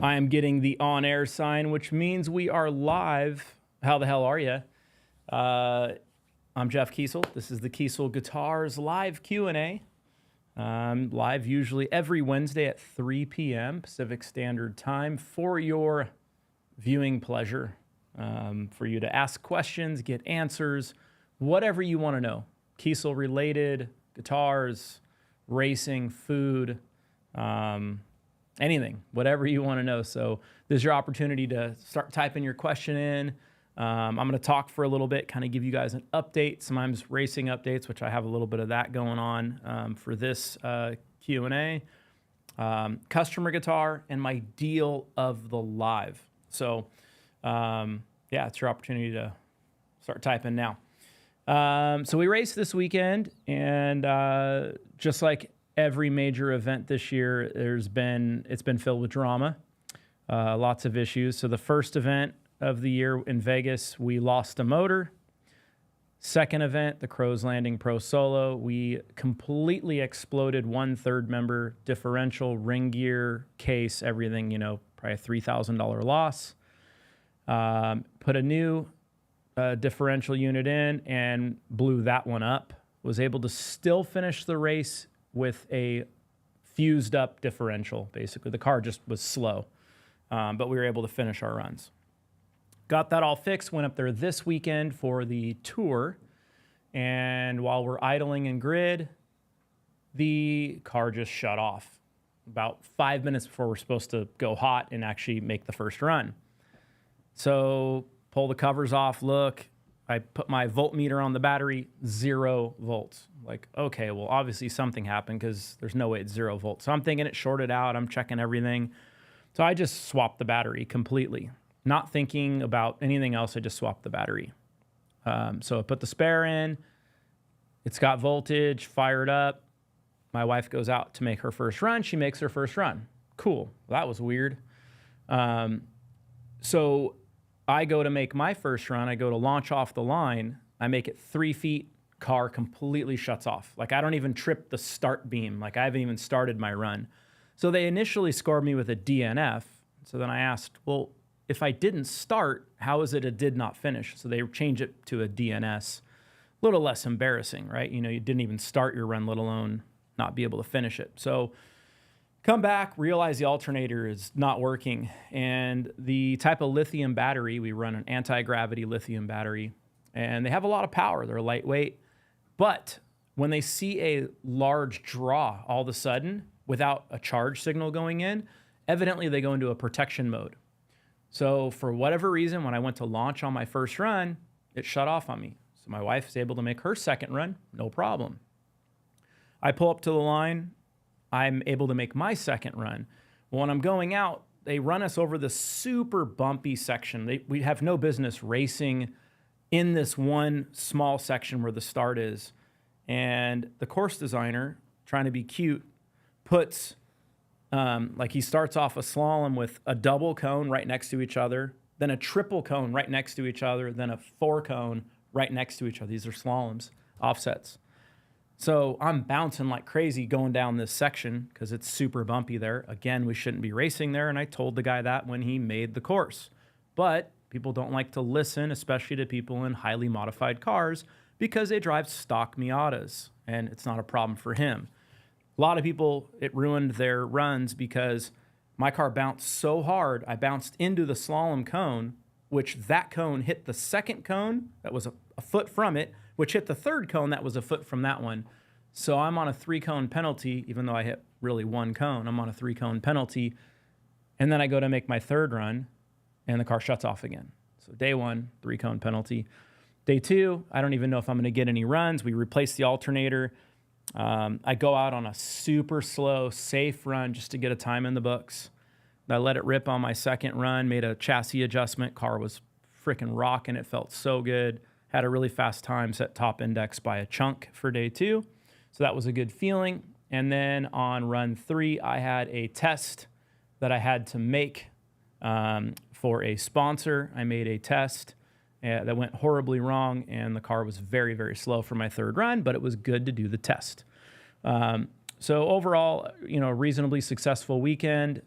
I am getting the on-air sign, which means we are live. How the hell are you? I'm Jeff Kiesel. This is the Kiesel Guitars live Q&A. Live usually every Wednesday at 3 p.m. Pacific Standard Time for your viewing pleasure, for you to ask questions, get answers, whatever you want to know. Kiesel related, guitars, racing, food, anything, whatever you want to know. So this is your opportunity to start typing your question in. I'm going to talk for a little bit, kind of give you guys an update, sometimes racing updates, which I have a little bit of that going on for this Q&A. Customer guitar and my deal of the live. So yeah, it's your opportunity to start typing now. So we raced this weekend, and just like every major event this year, it's been filled with drama, lots of issues. So the first event of the year in Vegas, we lost a motor. Second event, the Crow's Landing Pro Solo, we completely exploded one third member differential, ring gear, case, everything, you know, probably a $3,000 loss. Put a new differential unit in and blew that one up. Was able to still finish the race with a fused up differential. Basically, the car just was slow, but we were able to finish our runs. Got that all fixed, went up there this weekend for the tour, and while we're idling in grid, the car just shut off about 5 minutes before we're supposed to go hot and actually make the first run. So pull the covers off, look, I put my voltmeter on the battery, 0 volts. Like, okay, well, obviously something happened because there's no way it's 0 volts. So I'm thinking it shorted out. I'm checking everything. So I just swapped the battery completely. Not thinking about anything else, I just swapped the battery. So I put the spare in. It's got voltage, fired up. My wife goes out to make her first run. She makes her first run. Cool. That was weird. So I go to make my first run. I go to launch off the line. I make it 3 feet. Car completely shuts off. Like, I don't even trip the start beam. Like, I haven't even started my run. So they initially scored me with a DNF. So then I asked, well, if I didn't start, how is it did not finish? So they changed it to a DNS. A little less embarrassing, right? You know, you didn't even start your run, let alone not be able to finish it. So come back, realize the alternator is not working. And the type of lithium battery, we run an anti-gravity lithium battery, and they have a lot of power. They're lightweight. But when they see a large draw all of a sudden without a charge signal going in, evidently they go into a protection mode. So for whatever reason, when I went to launch on my first run, it shut off on me. So my wife is able to make her second run, no problem. I pull up to the line. I'm able to make my second run. When I'm going out, they run us over this super bumpy section. We have no business racing in this one small section where the start is. And the course designer, trying to be cute, puts, like, he starts off a slalom with a double cone right next to each other, then a triple cone right next to each other, then a 4 cone right next to each other. These are slaloms, offsets. So I'm bouncing like crazy going down this section because it's super bumpy there. Again, we shouldn't be racing there, and I told the guy that when he made the course. But people don't like to listen, especially to people in highly modified cars, because they drive stock Miatas, and it's not a problem for him. A lot of people, it ruined their runs because my car bounced so hard, I bounced into the slalom cone, which that cone hit the second cone that was a foot from it, which hit the third cone that was a foot from that one. So I'm on a 3-cone penalty, even though I hit really 1 cone. I'm on a 3-cone penalty. And then I go to make my third run, and the car shuts off again. So day 1, 3-cone penalty. Day 2, I don't even know if I'm going to get any runs. We replace the alternator. I go out on a super slow, safe run just to get a time in the books. I let it rip on my second run, made a chassis adjustment. Car was freaking rocking. It felt so good. Had a really fast time, set top index by a chunk for day 2. So that was a good feeling. And then on run 3, I had a test that I had to make for a sponsor. I made a test that went horribly wrong, and the car was very, very slow for my third run, but it was good to do the test. So overall, reasonably successful weekend.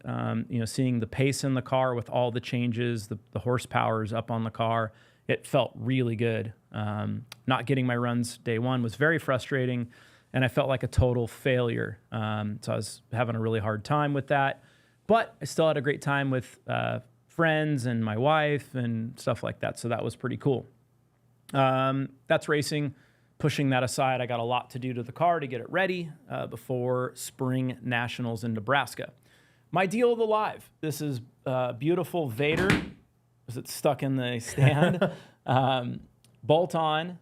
Seeing the pace in the car with all the changes, the horsepower is up on the car. It felt really good. Not getting my runs day one was very frustrating, and I felt like a total failure. So I was having a really hard time with that, but I still had a great time with friends and my wife and stuff like that. So that was pretty cool. That's racing. Pushing that aside, I got a lot to do to the car to get it ready before spring nationals in Nebraska. My deal of the live. This is beautiful Vader. Is it stuck in the stand? Bolt-on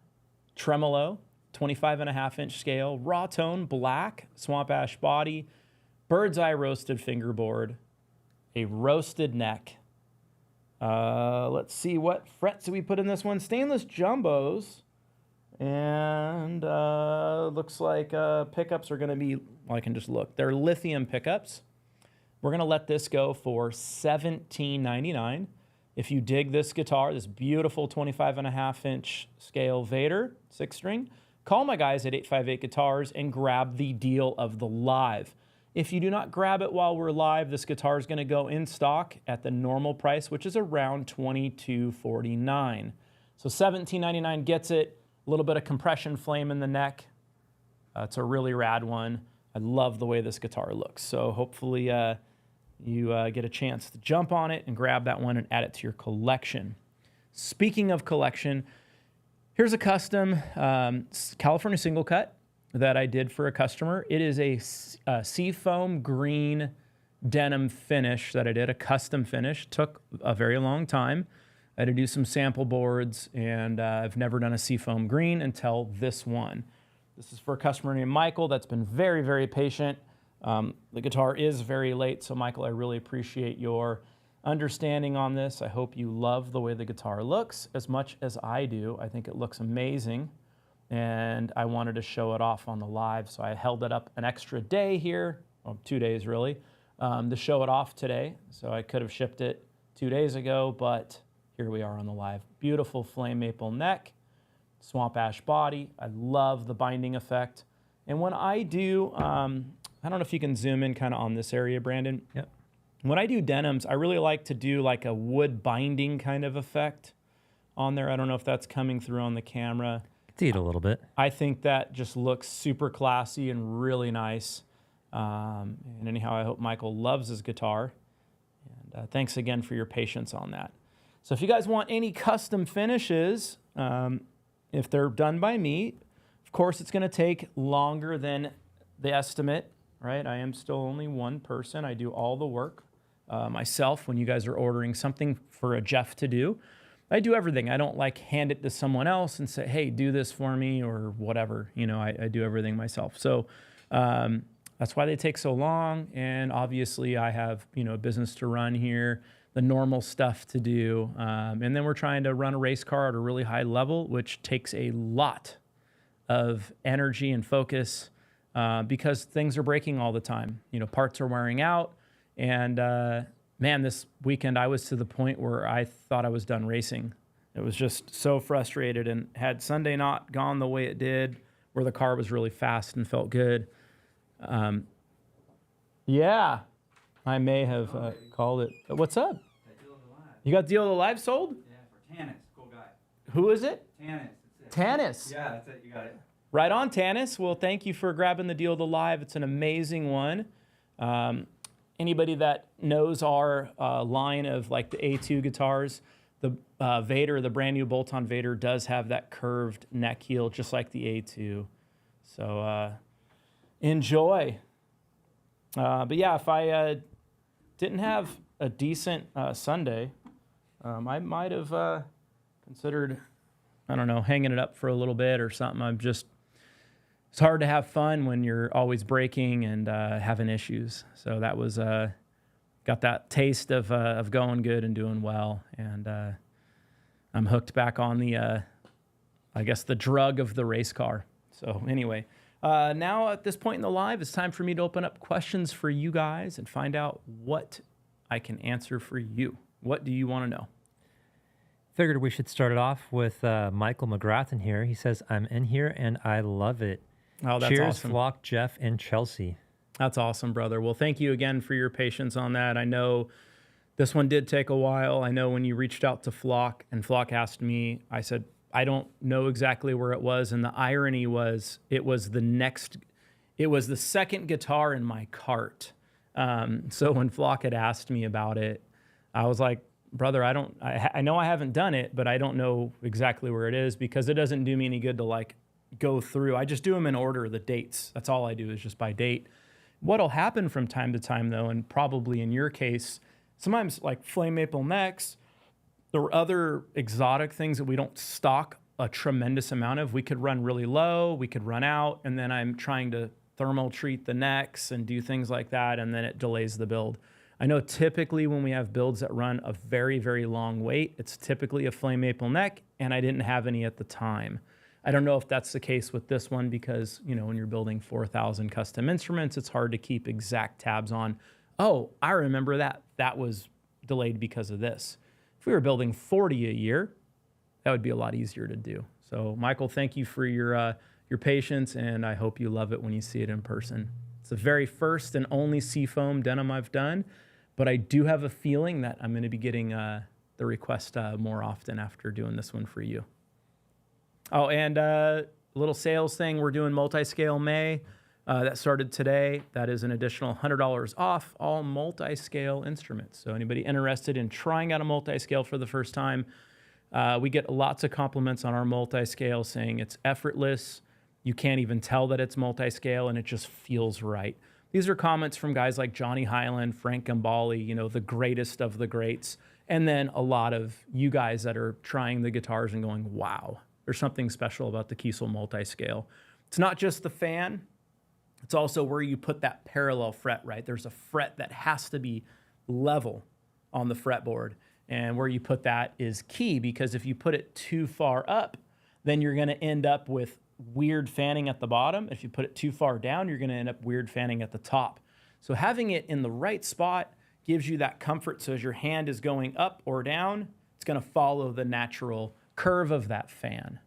tremolo, 25.5-inch scale, raw tone black, swamp ash body, bird's eye roasted fingerboard, a roasted neck. Let's see what frets do we put in this one. Stainless jumbos. And looks like pickups are going to be, well, I can just look. They're lithium pickups. We're going to let this go for $17.99. If you dig this guitar, this beautiful 25.5-inch scale Vader 6-string, call my guys at 858 Guitars and grab the deal of the live. If you do not grab it while we're live, this guitar is going to go in stock at the normal price, which is around $22.49. So $17.99 gets it. A little bit of compression flame in the neck. It's a really rad one. I love the way this guitar looks. So hopefully you get a chance to jump on it and grab that one and add it to your collection. Speaking of collection, here's a custom California single cut that I did for a customer. It is a seafoam green denim finish that I did, a custom finish. Took a very long time. I had to do some sample boards, and I've never done a seafoam green until this one. This is for a customer named Michael that's been very, very patient. The guitar is very late, so Michael, I really appreciate your understanding on this. I hope you love the way the guitar looks as much as I do. I think it looks amazing, and I wanted to show it off on the live, so I held it up an extra day here, well, 2 days really, to show it off today. So I could have shipped it 2 days ago, but here we are on the live. Beautiful flame maple neck, swamp ash body. I love the binding effect. And when I do, I don't know if you can zoom in kind of on this area, Brandon. Yep. When I do denims, I really like to do like a wood binding kind of effect on there. I don't know if that's coming through on the camera. See it a little bit. I think that just looks super classy and really nice. And anyhow, I hope Michael loves his guitar. And thanks again for your patience on that. So if you guys want any custom finishes, if they're done by me, of course it's going to take longer than the estimate, right? I am still only one person. I do all the work myself. When you guys are ordering something for a Jeff to do, I do everything. I don't like hand it to someone else and say, hey, do this for me or whatever. I do everything myself. So that's why they take so long. And obviously I have, a business to run here, the normal stuff to do. And then we're trying to run a race car at a really high level, which takes a lot of energy and focus because things are breaking all the time. Parts are wearing out. And man, this weekend I was to the point where I thought I was done racing. It was just so frustrated, and had Sunday not gone the way it did, where the car was really fast and felt good. Yeah, I may have called it. What's up? You got Deal of the Live sold? Yeah, for Tanis, cool guy. Who is it? Tanis. Tanis. Yeah, that's it. You got it. Right on, Tanis. Well, thank you for grabbing the Deal of the Live. It's an amazing one. Anybody that knows our line of like the A2 guitars, the Vader, the brand new bolt-on Vader, does have that curved neck heel just like the A2. So enjoy. But yeah, if I didn't have a decent Sunday, I might have considered, I don't know, hanging it up for a little bit or something. It's hard to have fun when you're always breaking and having issues. So that was, got that taste of going good and doing well. And I'm hooked back on the, I guess, the drug of the race car. So anyway, now at this point in the live, it's time for me to open up questions for you guys and find out what I can answer for you. What do you want to know? Figured we should start it off with Michael McGrath in here. He says, I'm in here and I love it. Oh, that's Cheers, awesome. Flock, Jeff, and Chelsea. That's awesome, brother. Well, thank you again for your patience on that. I know this one did take a while. I know when you reached out to Flock and Flock asked me, I said, I don't know exactly where it was. And the irony was it was the second guitar in my cart. So when Flock had asked me about it, I was like, brother, I know I haven't done it, but I don't know exactly where it is because it doesn't do me any good to like go through. I just do them in order, the dates. That's all I do is just by date. What'll happen from time to time though, and probably in your case, sometimes like flame maple necks or other exotic things that we don't stock a tremendous amount of, we could run really low, we could run out, and then I'm trying to thermal treat the necks and do things like that, and then it delays the build. I know typically when we have builds that run a very, very long wait, it's typically a flame maple neck, and I didn't have any at the time. I don't know if that's the case with this one because, you know, when you're building 4,000 custom instruments, it's hard to keep exact tabs on, oh, I remember that was delayed because of this. If we were building 40 a year, that would be a lot easier to do. So Michael, thank you for your patience, and I hope you love it when you see it in person. It's the very first and only seafoam denim I've done, but I do have a feeling that I'm going to be getting the request more often after doing this one for you. Oh, and a little sales thing. We're doing multi-scale May. That started today. That is an additional $100 off all multi-scale instruments. So anybody interested in trying out a multi-scale for the first time, we get lots of compliments on our multi-scale saying it's effortless. You can't even tell that it's multi-scale and it just feels right. These are comments from guys like Johnny Highland, Frank Gambale, you know, the greatest of the greats. And then a lot of you guys that are trying the guitars and going, wow, there's something special about the Kiesel multi-scale. It's not just the fan. It's also where you put that parallel fret, right? There's a fret that has to be level on the fretboard. And where you put that is key because if you put it too far up, then you're going to end up with weird fanning at the bottom. If you put it too far down, you're going to end up weird fanning at the top. So having it in the right spot gives you that comfort. So as your hand is going up or down, it's going to follow the natural curve of that fan.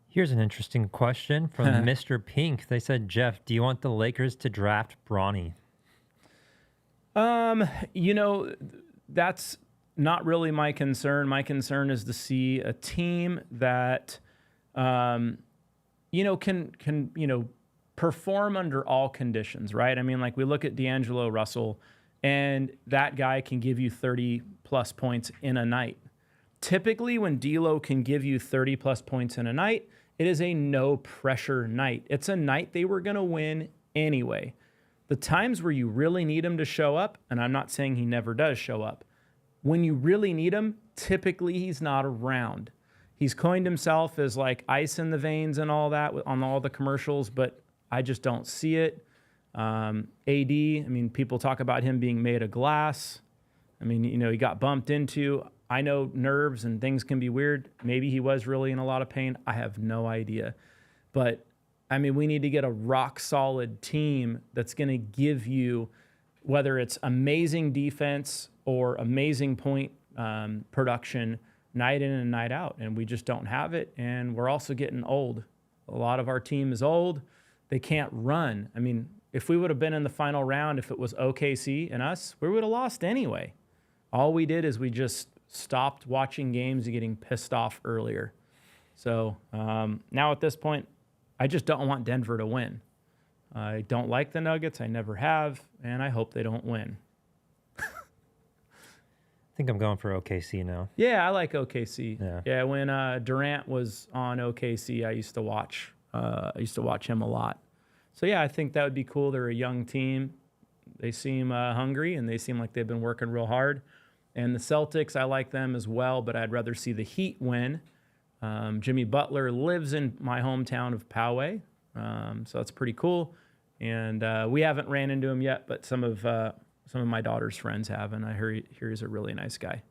Here's an interesting question from Mr. Pink. They said, Jeff, do you want the Lakers to draft Bronny? You know, that's not really my concern. My concern is to see a team that, you know, can you know, perform under all conditions, right? I mean, like we look at D'Angelo Russell, and that guy can give you 30-plus points in a night. Typically, when D'Lo can give you 30-plus points in a night, it is a no-pressure night. It's a night they were going to win anyway. The times where you really need him to show up, and I'm not saying he never does show up, when you really need him, typically he's not around. He's coined himself as like ice in the veins and all that on all the commercials, but I just don't see it. AD, I mean, people talk about him being made of glass. I mean, you know, he got bumped into. I know nerves and things can be weird. Maybe he was really in a lot of pain. I have no idea. But, I mean, we need to get a rock-solid team that's going to give you, whether it's amazing defense or amazing point production night in and night out. And we just don't have it. And we're also getting old. A lot of our team is old. They can't run. I mean, if we would have been in the final round, if it was OKC and us, we would have lost anyway. All we did is we just stopped watching games and getting pissed off earlier. So now at this point, I just don't want Denver to win. I don't like the Nuggets. I never have, and I hope they don't win. I think I'm going for OKC now. Yeah, I like OKC. Yeah, when Durant was on OKC, I used to watch him a lot. So yeah, I think that would be cool. They're a young team. They seem hungry, and they seem like they've been working real hard. And the Celtics, I like them as well, but I'd rather see the Heat win. Jimmy Butler lives in my hometown of Poway, so that's pretty cool. And we haven't ran into him yet, but some of my daughter's friends have, and I hear he's a really nice guy.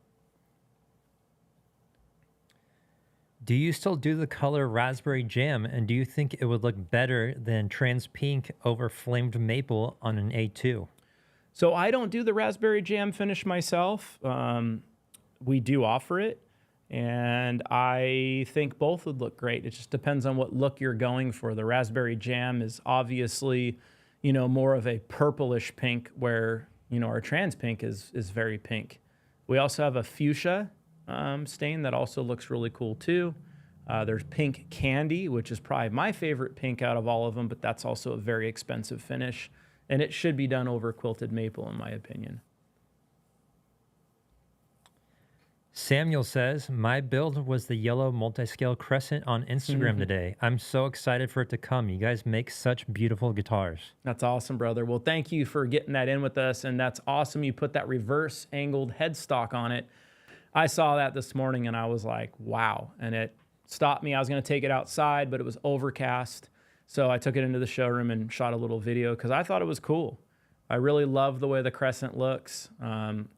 Do you still do the color Raspberry Jam, and do you think it would look better than Trans Pink over Flamed Maple on an A2? So I don't do the Raspberry Jam finish myself. We do offer it, And I think both would look great. It just depends on what look you're going for. The raspberry jam is obviously, more of a purplish pink, where, our trans pink is very pink. We also have a fuchsia stain that also looks really cool too. There's pink candy, which is probably my favorite pink out of all of them, but that's also a very expensive finish. And it should be done over quilted maple, in my opinion. Samuel says, my build was the yellow multi-scale Crescent on Instagram today. I'm so excited for it to come. You guys make such beautiful guitars. That's awesome, brother. Well, thank you for getting that in with us. And that's awesome. You put that reverse angled headstock on it. I saw that this morning and I was like, wow. And it stopped me. I was going to take it outside, but it was overcast. So I took it into the showroom and shot a little video because I thought it was cool. I really love the way the Crescent looks.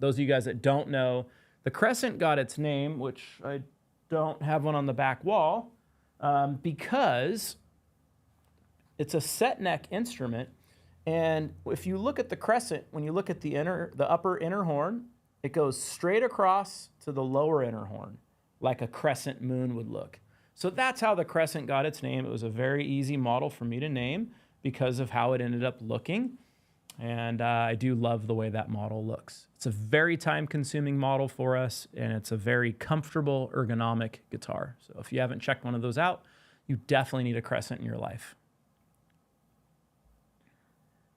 Those of you guys that don't know, the Crescent got its name, which I don't have one on the back wall, because it's a set neck instrument. And if you look at the Crescent, when you look at the upper inner horn, it goes straight across to the lower inner horn, like a crescent moon would look. So that's how the Crescent got its name. It was a very easy model for me to name because of how it ended up looking. And I do love the way that model looks. It's a very time-consuming model for us, and it's a very comfortable, ergonomic guitar. So if you haven't checked one of those out, you definitely need a Crescent in your life.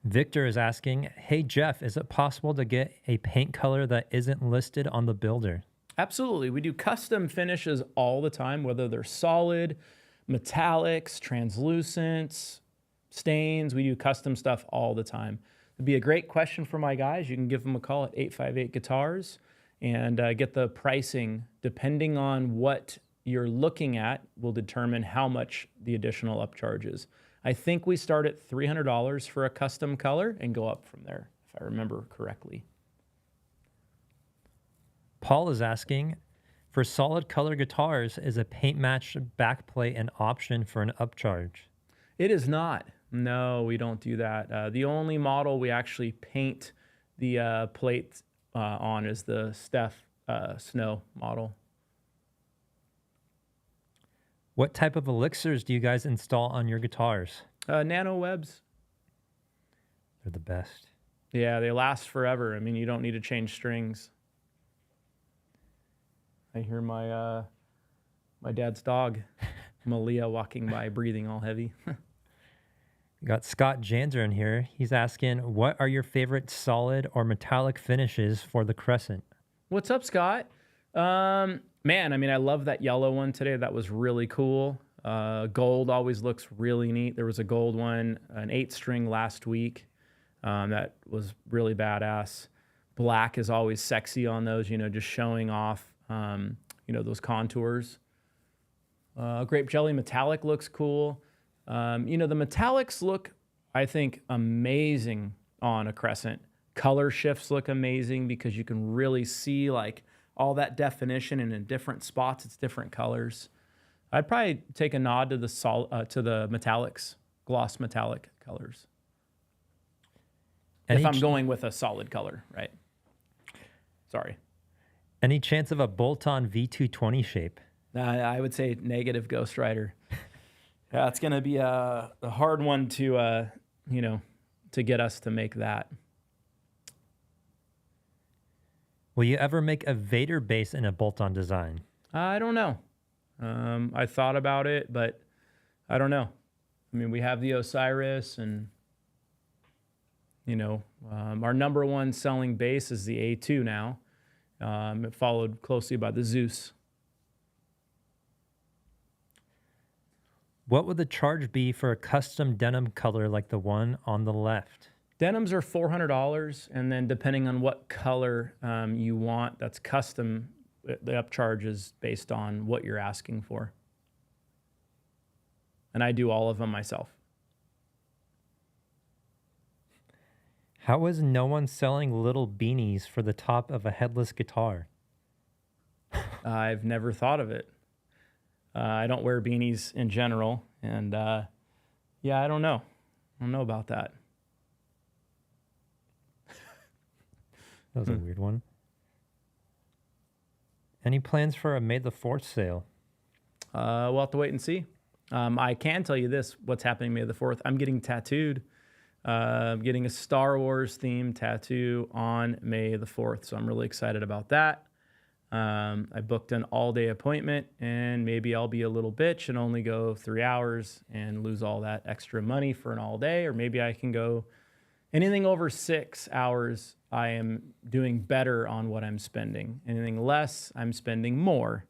Victor is asking, hey, Jeff, is it possible to get a paint color that isn't listed on the builder? Absolutely. We do custom finishes all the time, whether they're solid, metallics, translucents, stains. We do custom stuff all the time. It'd be a great question for my guys. You can give them a call at 858-Guitars and get the pricing. Depending on what you're looking at will determine how much the additional upcharge is. I think we start at $300 for a custom color and go up from there, if I remember correctly. Paul is asking, for solid color guitars, is a paint matched backplate an option for an upcharge? It is not. No, we don't do that. The only model we actually paint the plate on is the Steph Snow model. What type of elixirs do you guys install on your guitars? Nano webs. They're the best. Yeah, they last forever. I mean, you don't need to change strings. I hear my dad's dog, Malia, walking by, breathing all heavy. We got Scott Janzer in here. He's asking, what are your favorite solid or metallic finishes for the Crescent? What's up, Scott? Man, I mean, I love that yellow one today. That was really cool. Gold always looks really neat. There was a gold one, an 8-string last week. That was really badass. Black is always sexy on those, just showing off, those contours. Grape Jelly Metallic looks cool. The metallics look, I think, amazing on a Crescent. Color shifts look amazing because you can really see like all that definition, and in different spots, it's different colors. I'd probably take a nod to the metallics, gloss metallic colors. If I'm going with a solid color, right? Sorry. Any chance of a bolt-on V220 shape? I would say negative, Ghost Rider. Yeah, it's going to be a hard one to get us to make that. Will you ever make a Vader bass in a bolt-on design? I don't know. I thought about it, but I don't know. I mean, we have the Osiris, and our number one selling bass is the A2 now. It followed closely by the Zeus. What would the charge be for a custom denim color like the one on the left? Denims are $400, and then depending on what color you want, that's custom. The upcharge is based on what you're asking for. And I do all of them myself. How is no one selling little beanies for the top of a headless guitar? I've never thought of it. I don't wear beanies in general, and I don't know. I don't know about that. That was a weird one. Any plans for a May the 4th sale? We'll have to wait and see. I can tell you this, what's happening May the 4th. I'm getting tattooed. I'm getting a Star Wars themed tattoo on May the 4th. So I'm really excited about that. I booked an all-day appointment, and maybe I'll be a little bitch and only go 3 hours and lose all that extra money for an all-day. Or maybe I can go anything over 6 hours. I am doing better on what I'm spending. Anything less, I'm spending more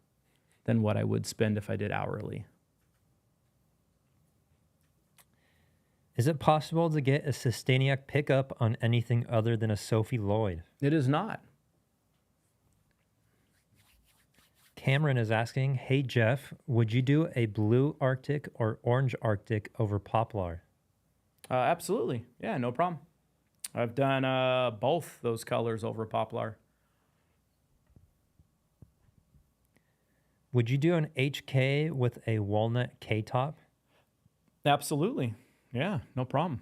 than what I would spend if I did hourly. Is it possible to get a Sustainiac pickup on anything other than a Sophie Lloyd? It is not. Cameron is asking, hey Jeff, would you do a blue Arctic or orange Arctic over Poplar? Absolutely. Yeah, no problem. I've done both those colors over Poplar. Would you do an HK with a walnut K-top? Absolutely. Yeah, no problem.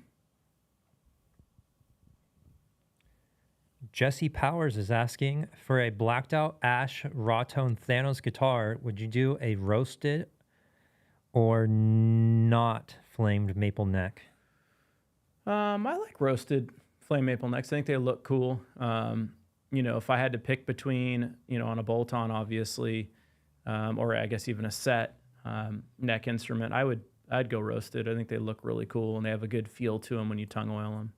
Jesse Powers is asking, for a blacked out ash raw tone Thanos guitar, would you do a roasted or not flamed maple neck? I like roasted flame maple necks. I think they look cool. If I had to pick between, on a bolt-on, obviously, or I guess even a set neck instrument, I'd go roasted. I think they look really cool, and they have a good feel to them when you tongue oil them.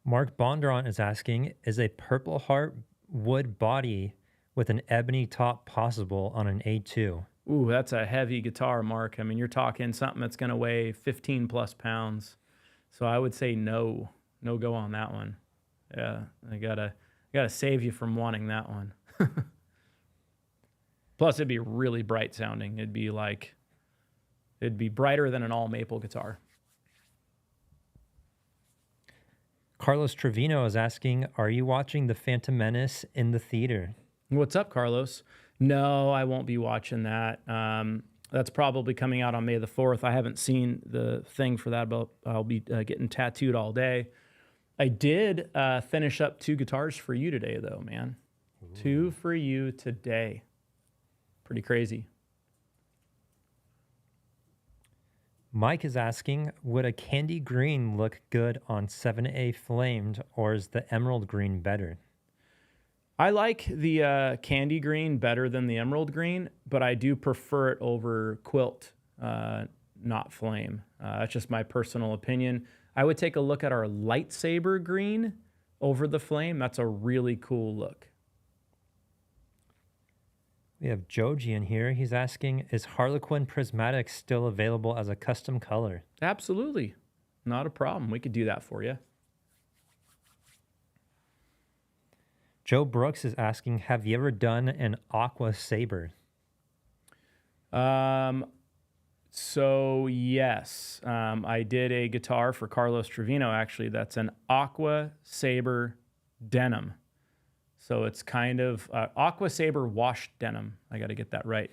Mark Bondron is asking, is a Purple Heart wood body with an ebony top possible on an A2? Ooh, that's a heavy guitar, Mark. I mean, you're talking something that's going to weigh 15 plus pounds. So I would say no go on that one. Yeah, I gotta save you from wanting that one. Plus, it'd be really bright sounding. It'd be brighter than an all maple guitar. Carlos Trevino is asking, are you watching The Phantom Menace in the theater? What's up, Carlos? No, I won't be watching that. That's probably coming out on May the 4th. I haven't seen the thing for that, but I'll be getting tattooed all day. I did finish up 2 guitars for you today, though, man. Ooh. 2 for you today. Pretty crazy. Mike is asking, would a candy green look good on 7A flamed, or is the emerald green better? I like the candy green better than the emerald green, but I do prefer it over quilt, not flame. That's just my personal opinion. I would take a look at our lightsaber green over the flame. That's a really cool look. We have Joji in here. He's asking, is Harlequin Prismatic still available as a custom color? Absolutely. Not a problem. We could do that for you. Joe Brooks is asking, have you ever done an Aqua Saber? So yes, I did a guitar for Carlos Trevino, actually. That's an Aqua Saber Denim. So it's kind of Aqua Saber washed denim. I got to get that right.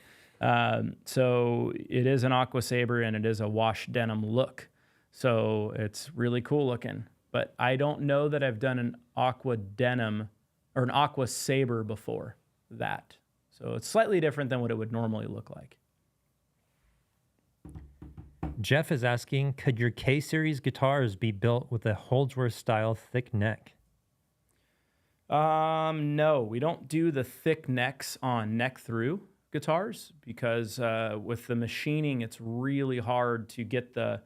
So it is an Aqua Saber, and it is a washed denim look. So it's really cool looking. But I don't know that I've done an Aqua Denim or an Aqua Saber before that. So it's slightly different than what it would normally look like. Jeff is asking, could your K-Series guitars be built with a Holdsworth style thick neck? No, we don't do the thick necks on neck through guitars because with the machining, it's really hard to get the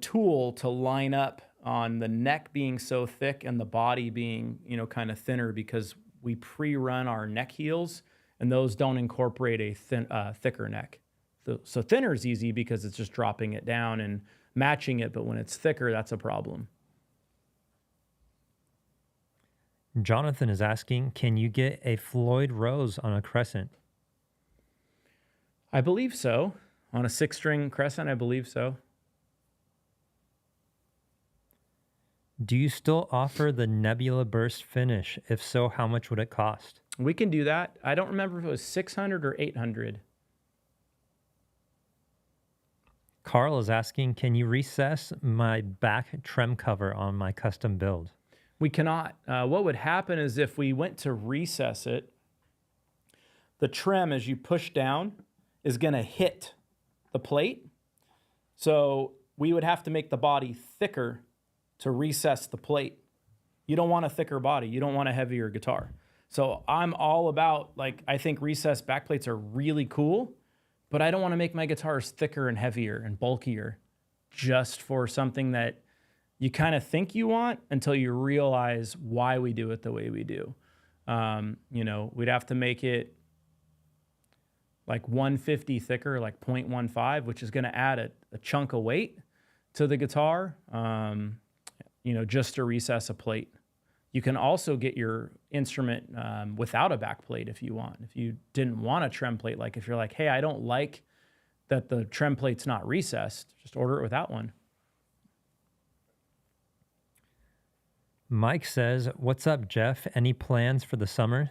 tool to line up on the neck being so thick and the body being, kind of thinner, because we pre-run our neck heels and those don't incorporate a thicker neck. So thinner is easy because it's just dropping it down and matching it, but when it's thicker, that's a problem. Jonathan is asking, can you get a Floyd Rose on a Crescent? I believe so. On a 6-string Crescent, I believe so. Do you still offer the Nebula Burst finish? If so, how much would it cost? We can do that. I don't remember if it was 600 or 800. Carl is asking, can you recess my back trem cover on my custom build? We cannot. What would happen is if we went to recess it, the trem as you push down is going to hit the plate. So we would have to make the body thicker to recess the plate. You don't want a thicker body. You don't want a heavier guitar. So I'm all about, like, I think recessed backplates are really cool, but I don't want to make my guitars thicker and heavier and bulkier just for something that you kind of think you want until you realize why we do it the way we do. We'd have to make it like 150 thicker, like 0.15, which is going to add a chunk of weight to the guitar, just to recess a plate. You can also get your instrument without a back plate if you want. If you didn't want a trem plate, like if you're like, hey, I don't like that the trem plate's not recessed, just order it without one. Mike says, what's up, Jeff? Any plans for the summer?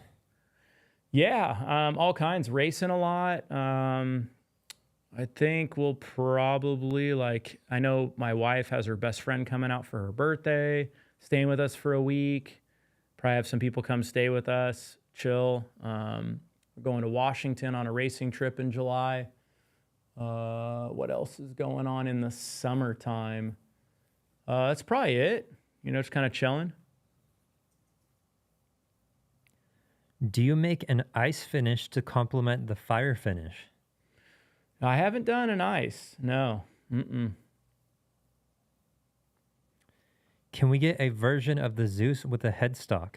Yeah, all kinds. Racing a lot. I think we'll probably, I know my wife has her best friend coming out for her birthday, staying with us for a week. Probably have some people come stay with us, chill. We're going to Washington on a racing trip in July. What else is going on in the summertime? That's probably it. Just kind of chilling. Do you make an ice finish to complement the fire finish? I haven't done an ice. No. Mm-mm. Can we get a version of the Zeus with a headstock?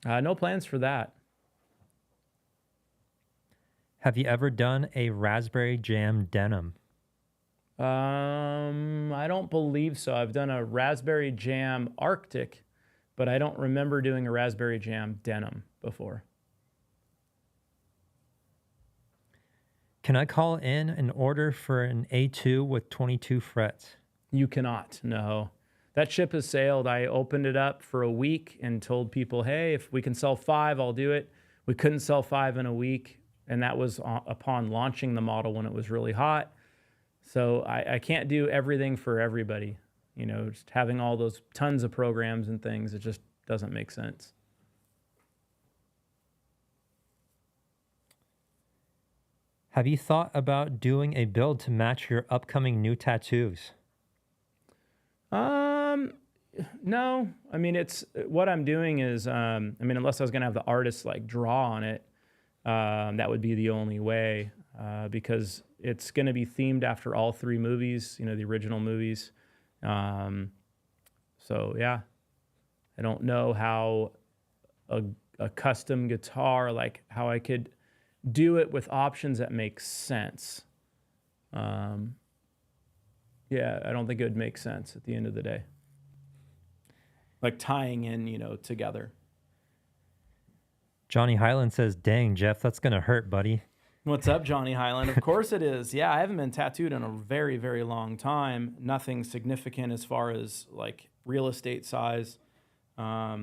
No plans for that. Have you ever done a raspberry jam denim? I don't believe so. I've done a raspberry jam Arctic, but I don't remember doing a raspberry jam denim before. Can I call in an order for an A2 with 22 frets? You cannot, no. That ship has sailed. I opened it up for a week and told people, hey, if we can sell 5, I'll do it. We couldn't sell 5 in a week, and that was upon launching the model when it was really hot. So I can't do everything for everybody. Just having all those tons of programs and things, it just doesn't make sense. Have you thought about doing a build to match your upcoming new tattoos? No. I mean, what I'm doing is, unless I was going to have the artist draw on it, that would be the only way, because it's going to be themed after all 3 movies, the original movies. So yeah, I don't know how a custom guitar, how I could do it with options that make sense. Yeah, I don't think it would make sense at the end of the day. Tying in, together. Johnny Highland says, dang, Jeff, that's going to hurt, buddy. What's up, Johnny Highland? Of course it is. Yeah, I haven't been tattooed in a very, very long time. Nothing significant as far as real estate size. I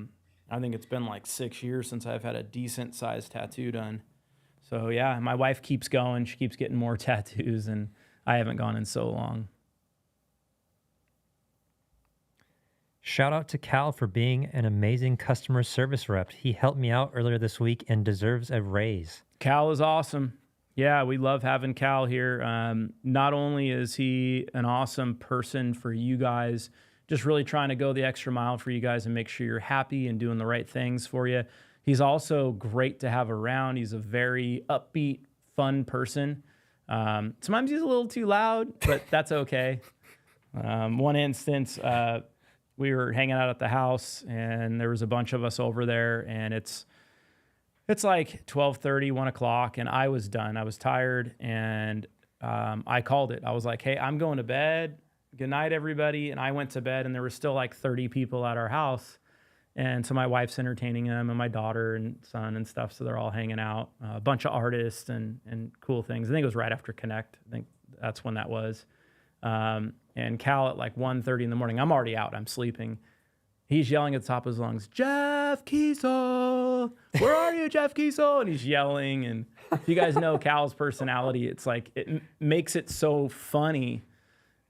think it's been 6 years since I've had a decent sized tattoo done. So yeah, my wife keeps going. She keeps getting more tattoos, and I haven't gone in so long. Shout out to Cal for being an amazing customer service rep. He helped me out earlier this week and deserves a raise. Cal is awesome. Yeah, we love having Cal here. Not only is he an awesome person for you guys, just really trying to go the extra mile for you guys and make sure you're happy and doing the right things for you. He's also great to have around. He's a very upbeat, fun person. Sometimes he's a little too loud, but that's okay. One instance, we were hanging out at the house, and there was a bunch of us over there, and it's 12:30, 1 o'clock, and I was done. I was tired, and I called it. I was like, hey, I'm going to bed. Good night, everybody. And I went to bed, and there were still 30 people at our house. And so my wife's entertaining them, and my daughter and son and stuff, so they're all hanging out. A bunch of artists and cool things. I think it was right after Connect. I think that's when that was. And Cal at 1:30 in the morning, I'm already out, I'm sleeping. He's yelling at the top of his lungs, Jeff Kiesel, where are you, Jeff Kiesel? And he's yelling. And if you guys know Cal's personality, it's it makes it so funny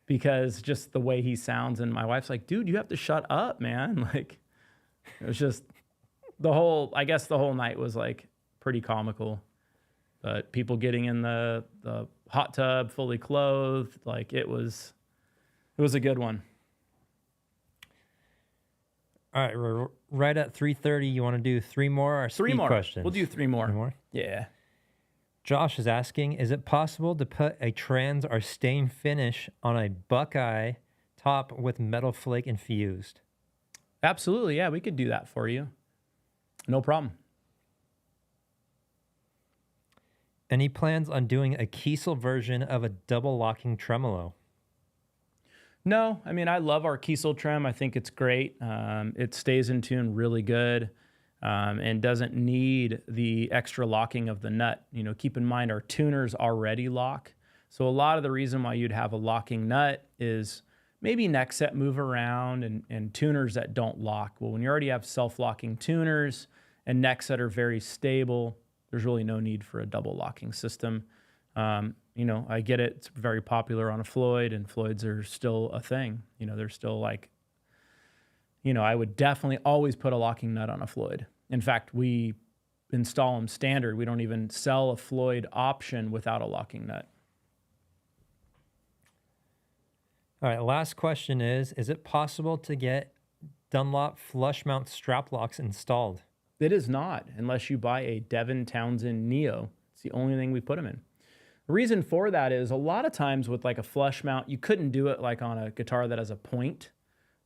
because just the way he sounds. And my wife's like, dude, you have to shut up, man. It was just I guess the whole night was like pretty comical. But people getting in the hot tub fully clothed, like it was a good one. All right, we're right at 3:30. You want to do three more or Three speed more. questions? We'll do three more. Three more. Yeah. Josh is asking, is it possible to put a trans or stain finish on a Buckeye top with metal flake infused? Absolutely. Yeah, we could do that for you. No problem. Any plans on doing a Kiesel version of a double locking tremolo? No, I mean, I love our Kiesel trim. I think it's great. It stays in tune really good and doesn't need the extra locking of the nut. You know, keep in mind our tuners already lock. So a lot of the reason why you'd have a locking nut is maybe neck set move around and tuners that don't lock. Well, when you already have self-locking tuners and necks that are very stable, there's really no need for a double locking system. You know, I get it. It's very popular on a Floyd, and Floyds are still a thing. You know, they're still like, you know, I would definitely always put a locking nut on a Floyd. In fact, we install them standard. We don't even sell a Floyd option without a locking nut. All right, last question is it possible to get Dunlop flush mount strap locks installed? It is not, unless you buy a Devin Townsend Neo. It's the only thing we put them in. The reason for that is a lot of times with like a flush mount, you couldn't do it like on a guitar that has a point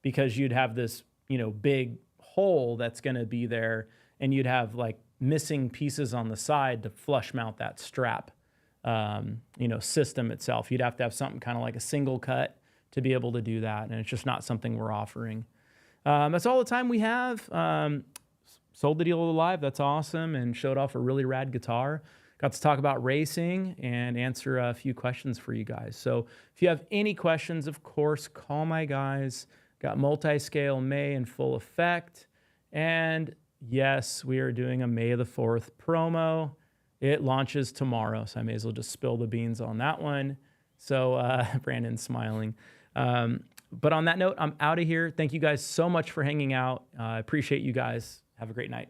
because you'd have this, you know, big hole that's going to be there and you'd have like missing pieces on the side to flush mount that strap, you know, system itself. You'd have to have something kind of like a single cut to be able to do that. And it's just not something we're offering. That's all the time we have. Sold the deal live. That's awesome. And showed off a really rad guitar. Got to talk about racing and answer a few questions for you guys. So if you have any questions, of course, call my guys. Got multi-scale May in full effect. And yes, we are doing a May the 4th promo. It launches tomorrow, so I may as well just spill the beans on that one. So Brandon's smiling. But on that note, I'm out of here. Thank you guys so much for hanging out. I appreciate you guys. Have a great night.